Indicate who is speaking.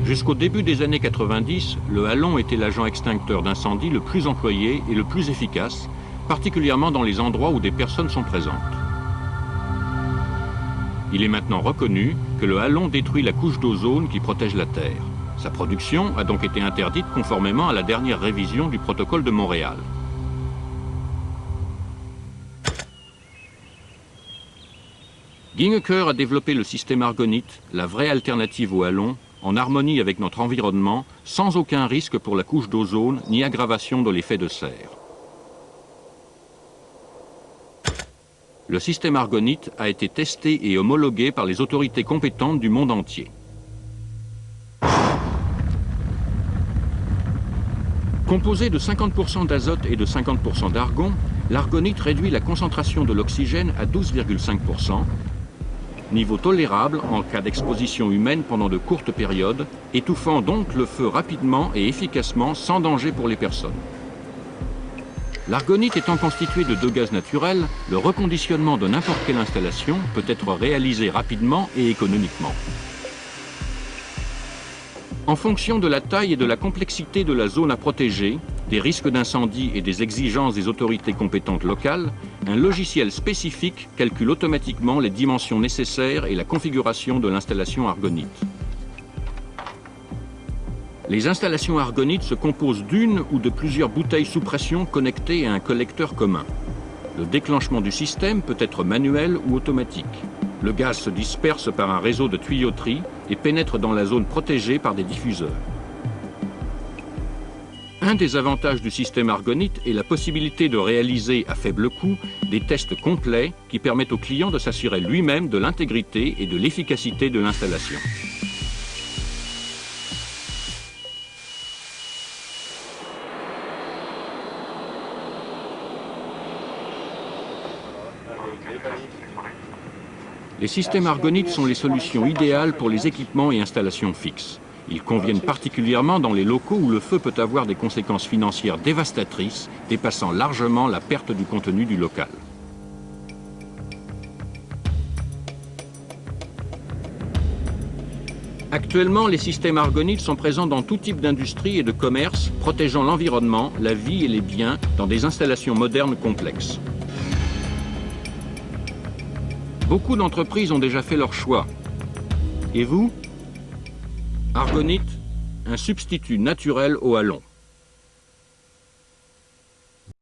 Speaker 1: Jusqu'au début des années 90, le halon était l'agent extincteur d'incendie le plus employé et le plus efficace, particulièrement dans les endroits où des personnes sont présentes. Il est maintenant reconnu que le halon détruit la couche d'ozone qui protège la Terre. Sa production a donc été interdite conformément à la dernière révision du protocole de Montréal. Gingeker a développé le système argonite, la vraie alternative au halon, en harmonie avec notre environnement, sans aucun risque pour la couche d'ozone ni aggravation de l'effet de serre. Le système argonite a été testé et homologué par les autorités compétentes du monde entier. Composé de 50% d'azote et de 50% d'argon, l'argonite réduit la concentration de l'oxygène à 12,5%, niveau tolérable en cas d'exposition humaine pendant de courtes périodes, étouffant donc le feu rapidement et efficacement sans danger pour les personnes. L'argonite étant constitué de 2 gaz naturels, le reconditionnement de n'importe quelle installation peut être réalisé rapidement et économiquement. En fonction de la taille et de la complexité de la zone à protéger, des risques d'incendie et des exigences des autorités compétentes locales, un logiciel spécifique calcule automatiquement les dimensions nécessaires et la configuration de l'installation argonite. Les installations argonites se composent d'une ou de plusieurs bouteilles sous pression connectées à un collecteur commun. Le déclenchement du système peut être manuel ou automatique. Le gaz se disperse par un réseau de tuyauterie et pénètre dans la zone protégée par des diffuseurs. Un des avantages du système argonite est la possibilité de réaliser à faible coût des tests complets qui permettent au client de s'assurer lui-même de l'intégrité et de l'efficacité de l'installation. Les systèmes argonites sont les solutions idéales pour les équipements et installations fixes. Ils conviennent particulièrement dans les locaux où le feu peut avoir des conséquences financières dévastatrices, dépassant largement la perte du contenu du local. Actuellement, les systèmes argonites sont présents dans tout type d'industrie et de commerce, protégeant l'environnement, la vie et les biens dans des installations modernes complexes. Beaucoup d'entreprises ont déjà fait leur choix. Et vous? Argonite, un substitut naturel au halon.